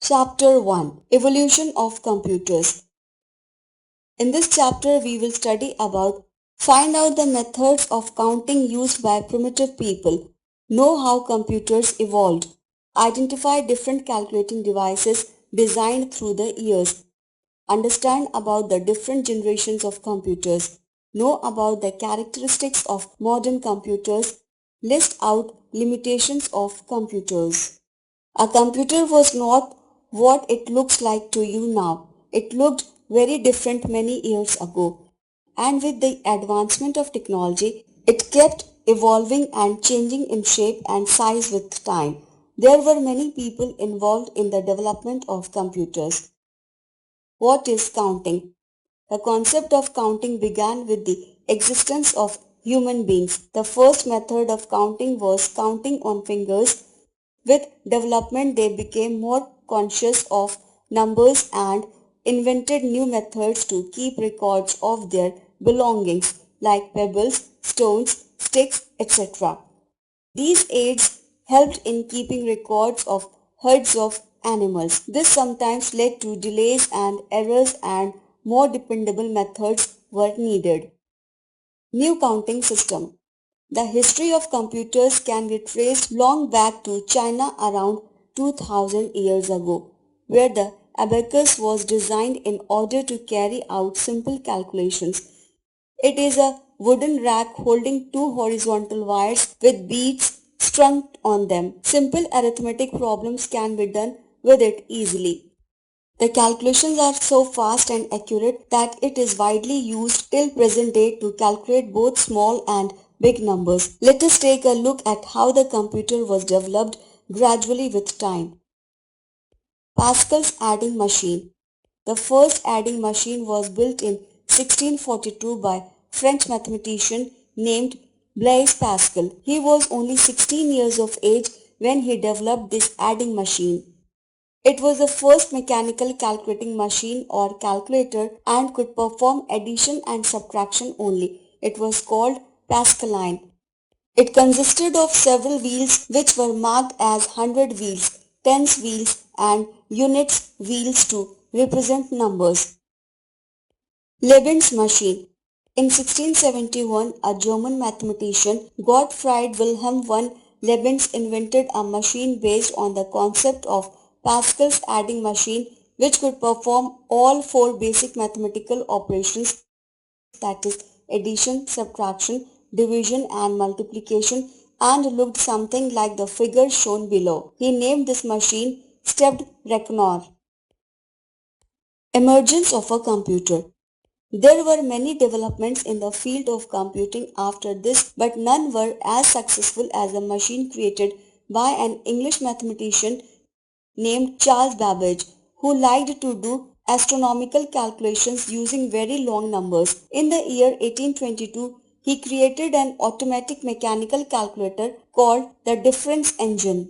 Chapter 1 Evolution of Computers. In this chapter, we will study about find out the methods of counting used by primitive people, know how computers evolved, identify different calculating devices designed through the years, understand about the different generations of computers, know about the characteristics of modern computers, list out limitations of computers. A computer was not what it looks like to you now. It looked very different many years ago. And with the advancement of technology, it kept evolving and changing in shape and size with time. There were many people involved in the development of computers. What is counting? The concept of counting began with the existence of human beings. The first method of counting was counting on fingers. With development, they became more conscious of numbers and invented new methods to keep records of their belongings like pebbles, stones, sticks, etc. These aids helped in keeping records of herds of animals. This sometimes led to delays and errors, and more dependable methods were needed. New counting system. The history of computers can be traced long back to China around 2000 years ago, where the abacus was designed in order to carry out simple calculations. It is a wooden rack holding two horizontal wires with beads strung on them. Simple arithmetic problems can be done with it easily. The calculations are so fast and accurate that it is widely used till present day to calculate both small and big numbers. Let us take a look at how the computer was developed gradually with time. Pascal's adding machine. The first adding machine was built in 1642 by French mathematician named Blaise Pascal. He was only 16 years of age when he developed this adding machine. It was the first mechanical calculating machine or calculator and could perform addition and subtraction only. It was called Pascaline. It consisted of several wheels which were marked as hundred wheels, tens wheels and units wheels to represent numbers. Leibniz's machine. In 1671, a German mathematician, Gottfried Wilhelm von Leibniz, invented a machine based on the concept of Pascal's adding machine, which could perform all four basic mathematical operations, that is addition, subtraction, division and multiplication, and looked something like the figure shown below. He named this machine stepped reckoner. Emergence of a computer. There were many developments in the field of computing after this, but none were as successful as the machine created by an English mathematician named Charles Babbage, who liked to do astronomical calculations using very long numbers. In the year 1822, he created an automatic mechanical calculator called the difference engine.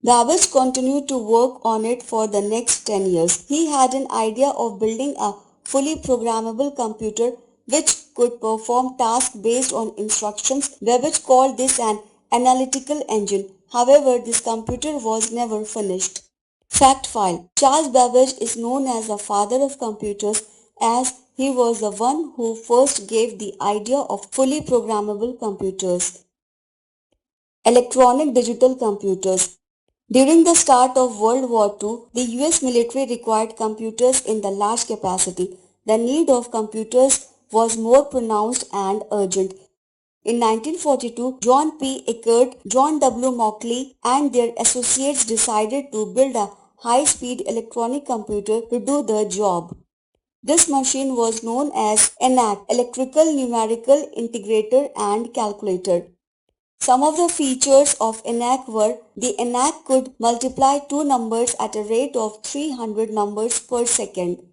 Babbage continued to work on it for the next 10 years. He had an idea of building a fully programmable computer which could perform tasks based on instructions. Babbage called this an analytical engine. However, this computer was never finished. Fact file. Charles Babbage is known as the father of computers as he was the one who first gave the idea of fully programmable computers. Electronic digital computers. During the start of World War II, the US military required computers in the large capacity. The need of computers was more pronounced and urgent. In 1942, John P. Eckert, John W. Mauchly, and their associates decided to build a high-speed electronic computer to do the job. This machine was known as ENIAC, Electrical Numerical Integrator and Calculator. Some of the features of ENIAC were the ENIAC could multiply two numbers at a rate of 300 numbers per second.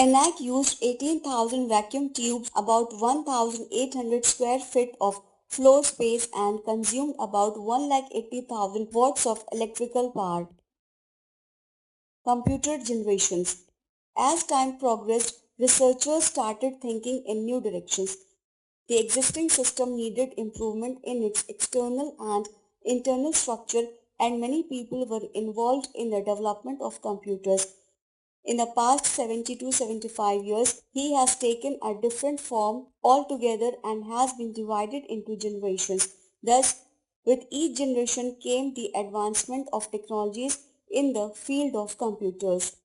ENIAC used 18,000 vacuum tubes, about 1,800 square feet of floor space and consumed about 180,000 watts of electrical power. Computer generations. As time progressed, researchers started thinking in new directions. The existing system needed improvement in its external and internal structure and many people were involved in the development of computers. In the past 70 to 75 years, he has taken a different form altogether and has been divided into generations. Thus, with each generation came the advancement of technologies in the field of computers.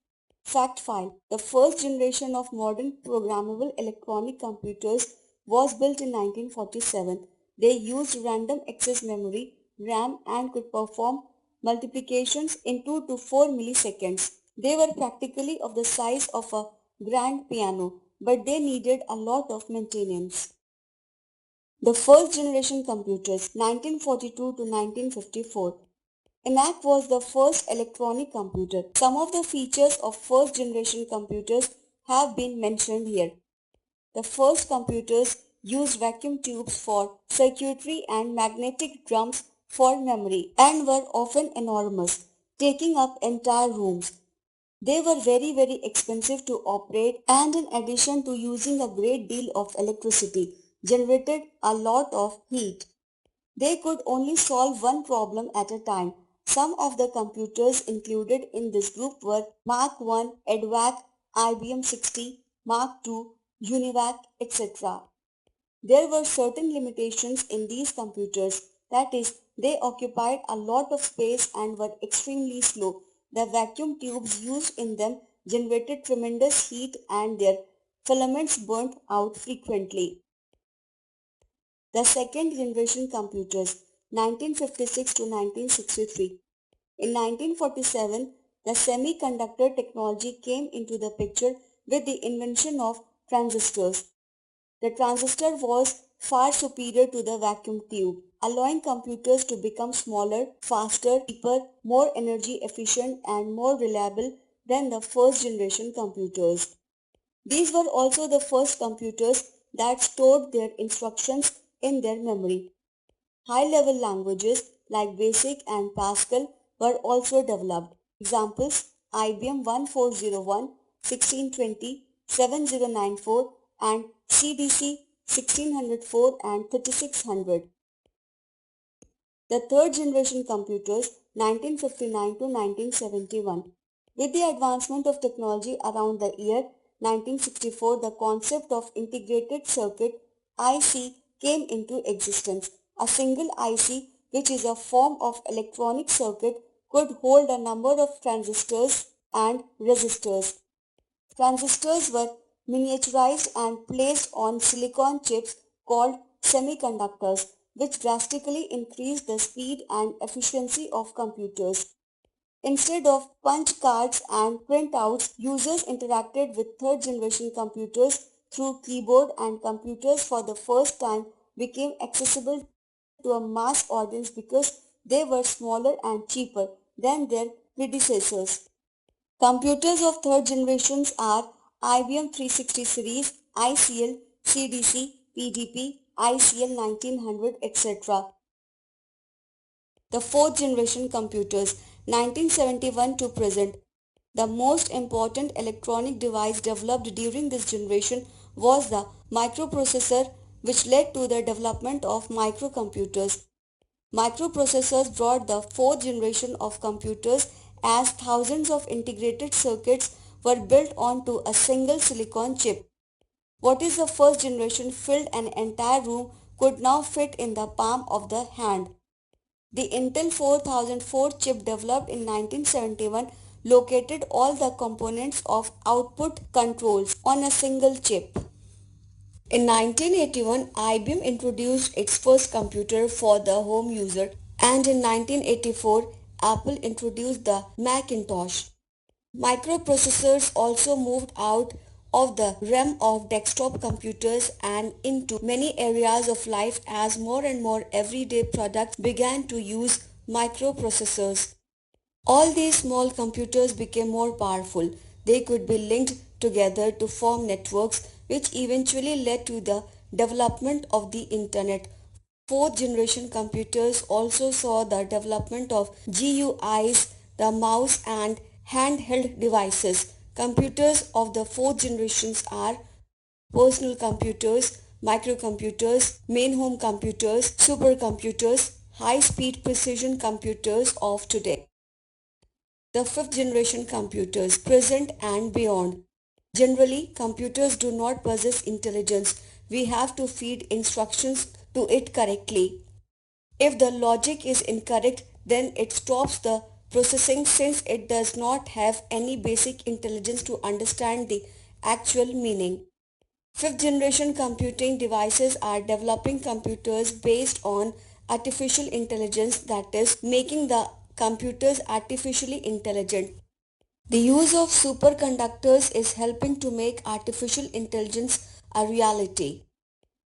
Fact file: the first generation of modern programmable electronic computers was built in 1947. They used random access memory (RAM) and could perform multiplications in 2 to 4 milliseconds. They were practically of the size of a grand piano, but they needed a lot of maintenance. The first generation computers, 1942 to 1954. ENIAC was the first electronic computer. Some of the features of first generation computers have been mentioned here. The first computers used vacuum tubes for circuitry and magnetic drums for memory and were often enormous, taking up entire rooms. They were very expensive to operate, and in addition to using a great deal of electricity, generated a lot of heat. They could only solve one problem at a time. Some of the computers included in this group were Mark I, EDVAC, IBM 60, Mark II, UNIVAC, etc. There were certain limitations in these computers, that is, they occupied a lot of space and were extremely slow. The vacuum tubes used in them generated tremendous heat and their filaments burnt out frequently. The second generation computers, 1956 to 1963. In 1947, the semiconductor technology came into the picture with the invention of transistors. The transistor was far superior to the vacuum tube, allowing computers to become smaller, faster, cheaper, more energy efficient, and more reliable than the first generation computers. These were also the first computers that stored their instructions in their memory. High-level languages like BASIC and Pascal were also developed. Examples: IBM 1401, 1620, 7094 and CDC 1604 and 3600. The third generation computers, 1959 to 1971. With the advancement of technology around the year 1964, the concept of integrated circuit (IC) came into existence. A single IC, which is a form of electronic circuit, could hold a number of transistors and resistors. Transistors were miniaturized and placed on silicon chips called semiconductors, which drastically increased the speed and efficiency of computers. Instead of punch cards and printouts, users interacted with third generation computers through keyboard, and computers for the first time became accessible to a mass audience because they were smaller and cheaper than their predecessors. Computers of third generations are IBM 360 series, ICL, CDC, PDP, ICL 1900, etc. The fourth generation computers, 1971 to present. The most important electronic device developed during this generation was the microprocessor, which led to the development of microcomputers. Microprocessors brought the fourth generation of computers as thousands of integrated circuits were built onto a single silicon chip. What is the first generation filled an entire room could now fit in the palm of the hand. The Intel 4004 chip developed in 1971 located all the components of output controls on a single chip. In 1981, IBM introduced its first computer for the home user, and in 1984, Apple introduced the Macintosh. Microprocessors also moved out of the realm of desktop computers and into many areas of life as more and more everyday products began to use microprocessors. All these small computers became more powerful. They could be linked together to form networks, which eventually led to the development of the Internet. Fourth generation computers also saw the development of GUIs, the mouse, and handheld devices. Computers of the fourth generations are personal computers, microcomputers, main home computers, supercomputers, high-speed precision computers of today. The fifth generation computers, present and beyond. Generally, computers do not possess intelligence. We have to feed instructions to it correctly. If the logic is incorrect, then it stops the processing since it does not have any basic intelligence to understand the actual meaning. Fifth generation computing devices are developing computers based on artificial intelligence, that is, making the computers artificially intelligent. The use of superconductors is helping to make artificial intelligence a reality.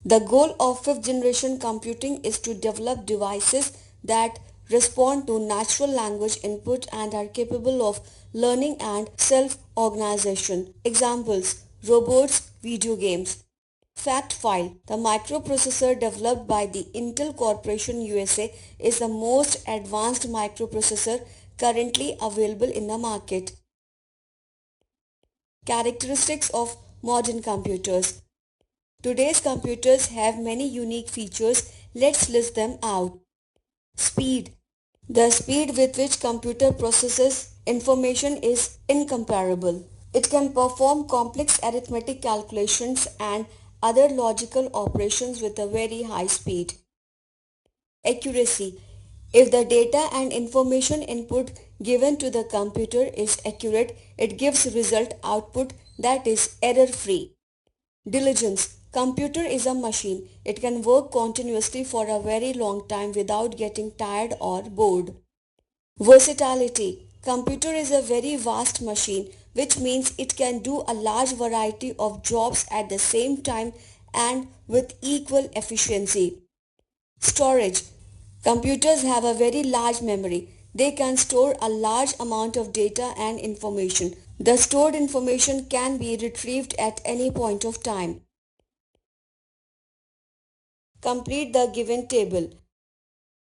The goal of fifth generation computing is to develop devices that respond to natural language input and are capable of learning and self-organization. Examples: robots, video games. Fact file: the microprocessor developed by the Intel Corporation USA is the most advanced microprocessor currently available in the market. Characteristics of modern computers. Today's computers have many unique features. Let's list them out. Speed. The speed with which computer processes information is incomparable. It can perform complex arithmetic calculations and other logical operations with a very high speed. Accuracy. If the data and information input given to the computer is accurate, it gives result output that is error-free. Diligence. Computer is a machine. It can work continuously for a very long time without getting tired or bored. Versatility. Computer is a very vast machine, which means it can do a large variety of jobs at the same time and with equal efficiency. Storage. Computers have a very large memory. They can store a large amount of data and information. The stored information can be retrieved at any point of time. Complete the given table.